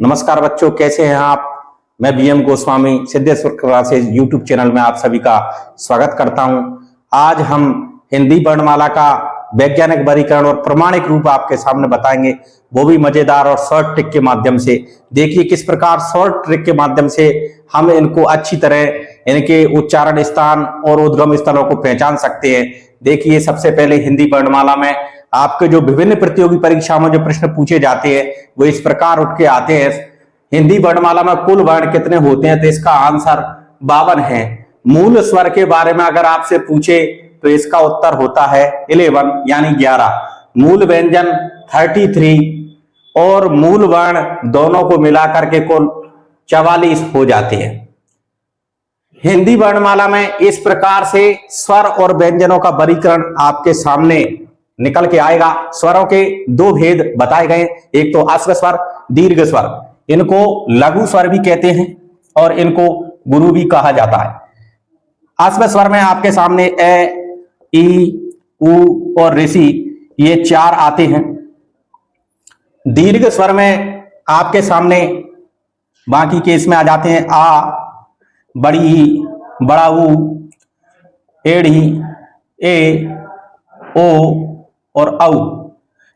नमस्कार बच्चों, कैसे हैं आप। मैं BM Goswami Siddheshwar classes YouTube channel में आप सभी का स्वागत करता हूं। आज हम हिंदी वर्णमाला का वैज्ञानिक वर्गीकरण और प्रमाणिक रूप आपके सामने बताएंगे, वो भी मजेदार और शॉर्ट ट्रिक के माध्यम से। देखिए किस प्रकार शॉर्ट ट्रिक के माध्यम से हम इनको अच्छी तरह इनके उच्चारण स्थान और उद्गम स्थलों को पहचान सकते हैं। देखिए सबसे पहले हिंदी वर्णमाला में आपके जो विभिन्न प्रतियोगी परीक्षाओं में जो प्रश्न पूछे जाते हैं वो इस प्रकार उठ के आते हैं। हिंदी वर्णमाला में कुल वर्ण कितने होते हैं, तो इसका आंसर 52 है। मूल स्वर के बारे में अगर आपसे पूछे तो इसका उत्तर होता है 11 यानी 11। मूल व्यंजन 33 और मूल वर्ण दोनों को मिलाकर के कुल 44 हो जाते हैं। हिंदी वर्णमाला में इस प्रकार से स्वर और व्यंजनों का वर्गीकरण आपके सामने निकल के आएगा। स्वरों के दो भेद बताए गए, एक तो अश्व स्वर, दीर्घ स्वर। इनको लघु स्वर भी कहते हैं और इनको गुरु भी कहा जाता है। अश्व स्वर में आपके सामने ए, ई, उ और ऋषि ये 4 आते हैं। दीर्घ स्वर में आपके सामने बाकी के इसमें आ जाते हैं आ, बड़ी ई, बड़ा ऊ, एड़ी, ए, ओ और औ।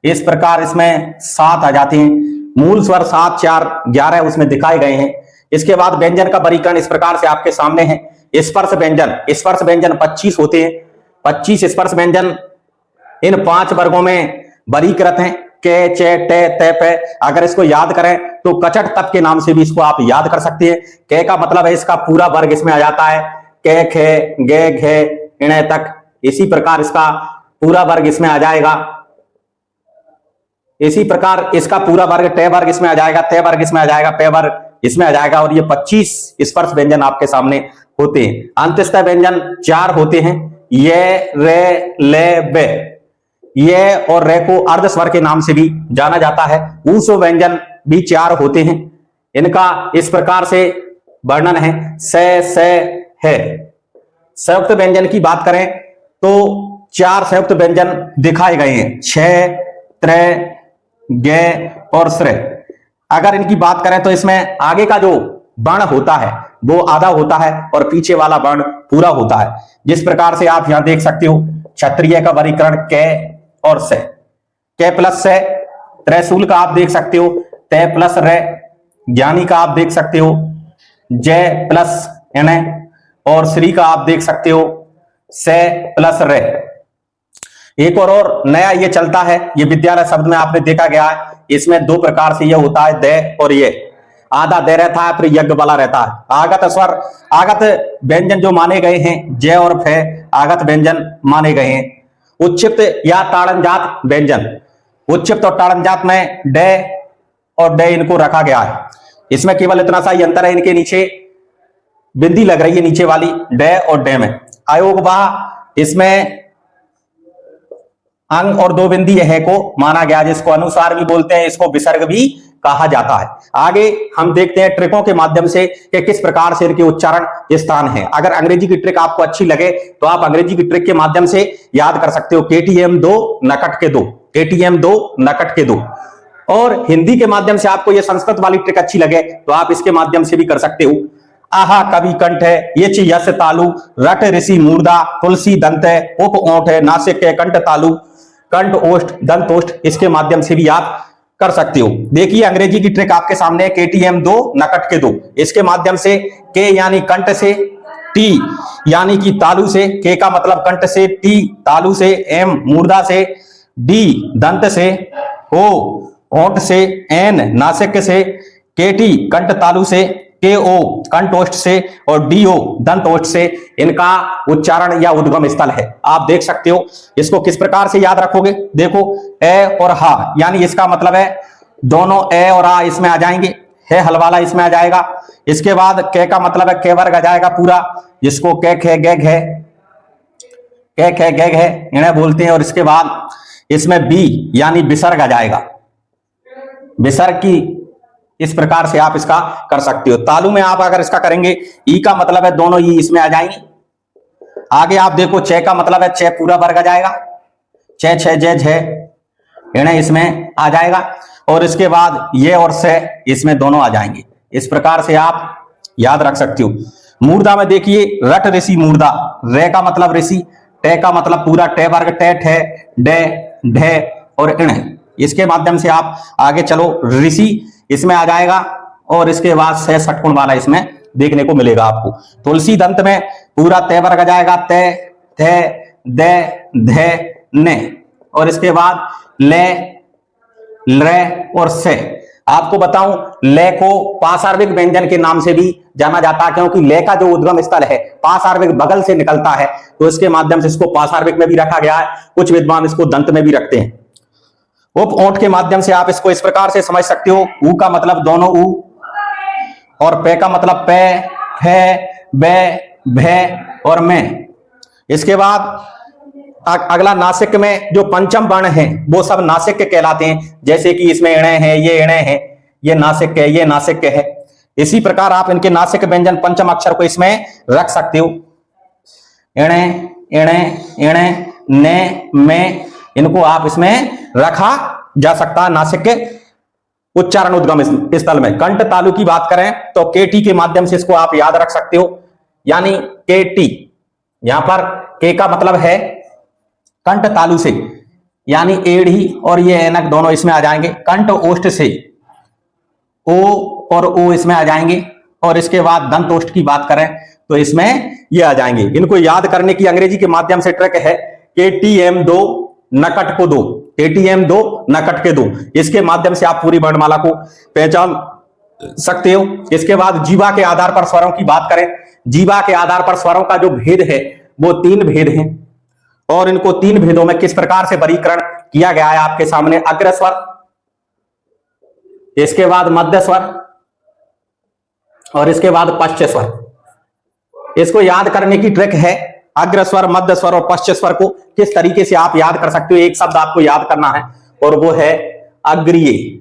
इस प्रकार इसमें 7 आ जाते हैं। मूल स्वर 7, 4, 11 उसमें दिखाए गए हैं। इसके बाद व्यंजन का वर्गीकरण इस प्रकार से आपके सामने है। स्पर्श व्यंजन 25 होते हैं। 25 स्पर्श व्यंजन इन 5 वर्गों में वर्गीकृत हैं। के, चे, टे, ते, पे। अगर इसको याद करें तो कचट तप के नाम से भी इसको आप याद कर सकते हैं। के का मतलब है इसका पूरा वर्ग इसमें आ जाता है। के, खे, गे, घे, इणे तक। इसी प्रकार इसका पूरा वर्ग इसमें आ जाएगा। इसी प्रकार इसका पूरा वर्ग टे वर्ग इसमें आ जाएगा, ते वर्ग इसमें आ जाएगा, पे वर्ग इसमें आ जाएगा। और ये 25 स्पर्श व्यंजन आपके सामने होते हैं। अंत्यस्थ व्यंजन 4 होते हैं। ये, रे, ले, बे। ये और रे को अर्ध स्वर के नाम से भी जाना जाता है। ऊस व्यंजन भी 4 होते हैं। इनका इस प्रकार से वर्णन है। से, है। संयुक्त व्यंजन की बात करें तो 4 संयुक्त व्यंजन दिखाए गए हैं। छ, त्रे, गे और श्रे। अगर इनकी बात करें तो इसमें आगे का जो वर्ण होता है वो आधा होता है और पीछे वाला वर्ण पूरा होता है। जिस प्रकार से आप यहां देख सकते हो, क्षत्रिय का वर्गीकरण कै और से। कै प्लस से। त्रिशूल का आप देख सकते हो ते प्लस रे। ज्ञानी का आप देख सकते हो जय प्लस एने। और श्री का आप देख सकते हो से प्लस रे। एक और नया ये चलता है, ये विद्यालय शब्द में आपने देखा गया है। इसमें 2 प्रकार से ये होता है, दे और ये। आधा दे रहता है फिर यज्ञ वाला रहता है। आगत स्वर, आगत व्यंजन जो माने गए हैं जय और फे आगत व्यंजन माने गए हैं। उच्चिप्त या ताड़नजात व्यंजन, उच्चिप्त और ताड़नजात में डे और डे इनको रखा गया है। इसमें केवल इतना सा ही अंतर है, इनके नीचे बिंदी लग रही है नीचे वाली डे और डे में। आयोग वाह, इसमें अंग और 2 बिंदी है को माना गया, जिसको अनुसार भी बोलते हैं, इसको विसर्ग भी कहा जाता है। आगे हम देखते हैं ट्रिकों के माध्यम से कि किस प्रकार से इनके उच्चारण स्थान है। अगर अंग्रेजी की ट्रिक आपको अच्छी लगे तो आप अंग्रेजी की ट्रिक के माध्यम से याद कर सकते हो। KTM 2 नकट के 2, KTM 2 नकट के 2। और हिंदी के माध्यम से आपको यह संस्कृत वाली ट्रिक अच्छी लगे तो आप इसके माध्यम से भी कर सकते हो। आहा कवि कंठ है, यच यस तालु, रट ऋषि मूर्धा, तुलसी दंत है, उप ओंठ है, नासिक है, कंठ तालु, कंठ ओष्ठ, दंत ओष्ठ। इसके माध्यम से भी आप कर सकते हो। देखिए अंग्रेजी की ट्रिक आपके सामने है। KTM 2 नकट के 2। इसके माध्यम से के यानी कंठ से, टी यानी कि तालु से, के का मतलब कंठ से, टी तालु से, एम मूर्धा से, डी दंत से, ओ ओंठ से, एन नासिक से, केटी कंठ तालु से, के ओ कंठोष्ठ से और डी ओ दंतोष्ठ से इनका उच्चारण या उद्गम स्थल है। आप देख सकते हो। इसको किस प्रकार से याद रखोगे, देखो ए और हा, यानी इसका मतलब है दोनों ए और आ इसमें आ जाएंगे। है हलवाला इसमें आ जाएगा। इसके बाद के का मतलब है के वर्ग आ जाएगा पूरा, जिसको के खे गे घे, के खे गे घे इन्हें बोलते हैं। और इसके बाद इसमें बी यानी विसर्ग आ जाएगा। विसर्ग की इस प्रकार से आप इसका कर सकते हो। तालु में आप अगर इसका करेंगे, ई का मतलब है दोनों ई इसमें आ जाएंगे। आगे आप देखो चे का मतलब है चे पूरा वर्ग आ जाएगा। चे, छे, जे, झे इन्हें इसमें आ जाएगा। और इसके बाद ये और से इसमें दोनों आ जाएंगे। इस प्रकार से आप याद रख सकते हो। मूर्धा में देखिए रट ऋषि मूर्धा, रे का मतलब ऋषि, टे का मतलब पूरा, टे वर्ग, टे ठे डे ढे और इण। इसके माध्यम से आप आगे चलो, ऋषि इसमें आ जाएगा और इसके बाद से षटकोण वाला इसमें देखने को मिलेगा आपको। तुलसी दंत में पूरा ते वर्ग आ जाएगा, ते थे दे धे ने, और इसके बाद ले ले और से। आपको बताऊं, ले को पासार्विक व्यंजन के नाम से भी जाना जाता है, क्योंकि ले का जो उद्गम स्थल है पासार्विक बगल से निकलता है, तो इसके माध्यम से इसको पासार्विक में भी रखा गया है। कुछ विद्वान इसको दंत में भी रखते हैं। उप ओंठ के माध्यम से आप इसको इस प्रकार से समझ सकते हो। ऊ का मतलब दोनों ऊ, और पे का मतलब पे, फे, बे, भे और में। इसके बाद अगला नासिक में जो पंचम वर्ण है वो सब नासिक के कहलाते हैं। जैसे कि इसमें इणे है, ये इणे है, ये नासिक है, ये नासिक है। इसी प्रकार आप इनके नासिक व्यंजन पंचम अक्षर को इसमें रख सकते हो। इणे इणे इणे ने में, इनको आप इसमें रखा जा सकता है नासिक के उच्चारण उद्गम स्थल में। कंठ तालु की बात करें तो केटी के माध्यम से इसको आप याद रख सकते हो, यानी केटी। यहां पर के का मतलब है कंठ तालु से, यानी एड़ी और ये ऐनक दोनों इसमें आ जाएंगे। कंठ ओष्ठ से ओ और ओ इसमें आ जाएंगे, और इसके बाद दंत ओष्ठ की बात करें तो इसमें ये आ जाएंगे। इनको याद करने की अंग्रेजी के माध्यम से ट्रिक है, KTM 2 नकट को 2, KTM 2 नकट के 2। इसके माध्यम से आप पूरी वर्णमाला को पहचान सकते हो। इसके बाद जीवा के आधार पर स्वरों की बात करें, जीवा के आधार पर स्वरों का जो भेद है वो 3 भेद हैं, और इनको 3 भेदों में किस प्रकार से वर्गीकरण किया गया है आपके सामने। अग्र स्वर, इसके बाद मध्य स्वर, और इसके बाद पश्च स्वर। इसको याद करने की ट्रिक है, अग्र स्वर, मध्य स्वर और पश्च स्वर को किस तरीके से आप याद कर सकते हो। एक शब्द आपको याद करना है और वो है अग्रिय।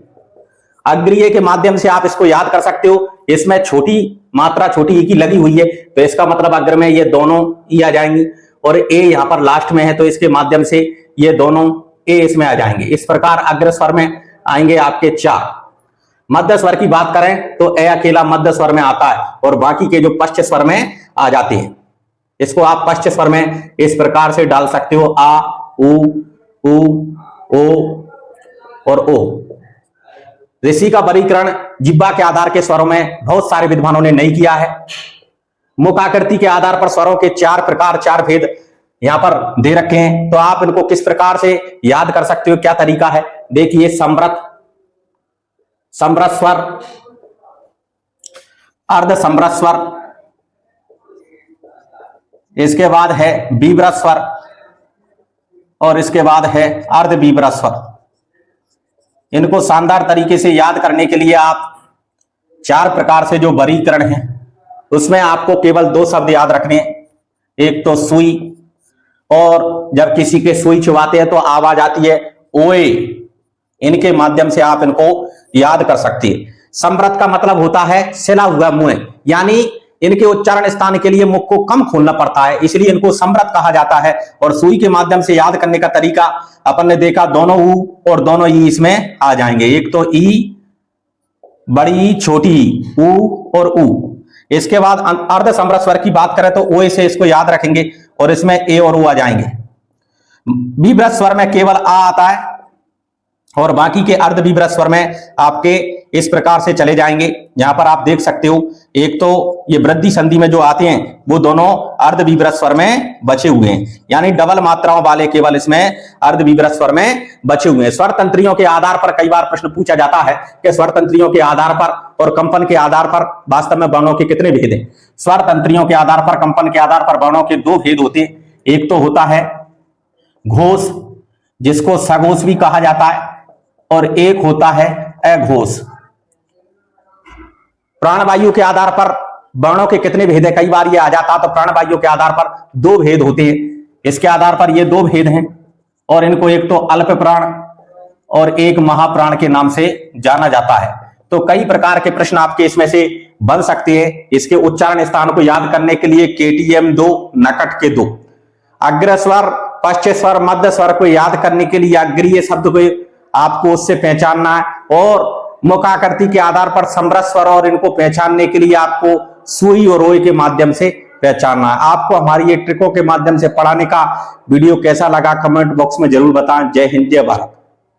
अग्रिय के माध्यम से आप इसको याद कर सकते हो। इसमें छोटी मात्रा, छोटी ई की लगी हुई है, तो इसका मतलब अग्र में ये दोनों ई आ जाएंगी, और ए यहां पर लास्ट में है तो इसके माध्यम से ये दोनों ए इसमें आ जाएंगे। इस प्रकार अग्र स्वर में आएंगे आपके 4। मध्य स्वर की बात करें तो ए अकेला मध्य स्वर में आता है, और बाकी के जो पश्च स्वर में आ जाते हैं। इसको आप पश्च स्वर में इस प्रकार से डाल सकते हो, आ, उ, ओ और ओ। ऋषि का वर्गीकरण जिह्वा के आधार के स्वरों में बहुत सारे विद्वानों ने नहीं किया है। मुख आकृति के आधार पर स्वरों के 4 प्रकार, 4 भेद यहां पर दे रखे हैं, तो आप इनको किस प्रकार से याद कर सकते हो, क्या तरीका है। देखिए, समृत, समृत स्वर, अर्ध समृत स्वर, इसके बाद है बीभ्रत स्वर, और इसके बाद है अर्ध बीभ्रत स्वर। इनको शानदार तरीके से याद करने के लिए आप 4 प्रकार से जो वर्गीकरण है उसमें आपको केवल 2 शब्द याद रखने हैं। एक तो सुई, और जब किसी के सुई चुभाते हैं तो आवाज आती है ओए, इनके माध्यम से आप इनको याद कर सकते हैं। समृत का मतलब होता है सिला हुआ मुंह, यानी इनके उच्चारण स्थान के लिए मुख को कम खोलना पड़ता है, इसलिए इनको समृत कहा जाता है। और सुई के माध्यम से याद करने का तरीका अपन ने देखा, दोनों ऊ और दोनों ई इसमें आ जाएंगे। एक तो ई, बड़ी ई, छोटी ई, ऊ और ऊ। इसके बाद अर्ध समृत स्वर की बात करें तो ओ से इसको याद रखेंगे, और इसमें ए और ऊ आ जाएंगे। बीभ्रत स्वर में केवल आ आता है, और बाकी के अर्ध बीभ्रत स्वर में आपके इस प्रकार से चले जाएंगे। यहां पर आप देख सकते हो, एक तो ये वृद्धि संधि में जो आते हैं वो दोनों अर्ध बीभ्रत स्वर में बचे हुए हैं, यानी डबल मात्राओं वाले केवल इसमें अर्ध बीभ्रत स्वर में बचे हुए हैं। स्वर तंत्रियों के आधार पर कई बार प्रश्न पूछा जाता है कि स्वर तंत्रियों के आधार पर और कंपन के आधार पर वास्तव में वर्णों के कितने भेद हैं। स्वर तंत्रियों के आधार पर, कंपन के आधार पर वर्णों के 2 भेद होते हैं। एक तो होता है घोष, जिसको सघोष भी कहा जाता है, और एक होता है अघोष। प्राणवायु के आधार पर वर्णों के कितने भेद है, कई बार ये आ जाता, तो प्राणवायु के आधार पर 2 भेद होते हैं। इसके आधार पर ये 2 भेद हैं, और इनको एक तो अल्प प्राण और एक महाप्राण के नाम से जाना जाता है। तो कई प्रकार के प्रश्न आपके इसमें से बन सकते हैं। इसके उच्चारण स्थान को याद करने के लिए KTM 2 नकट के 2। अग्र स्वर, पश्च स्वर, मध्य स्वर को याद करने के लिए अग्रीय शब्द को आपको उससे पहचानना है, और मुखाकृति के आधार पर समरस स्वर और इनको पहचानने के लिए आपको सुई और ओए के माध्यम से पहचानना है। आपको हमारी ये ट्रिकों के माध्यम से पढ़ाने का वीडियो कैसा लगा कमेंट बॉक्स में जरूर बताएं। जय हिंद, जय भारत।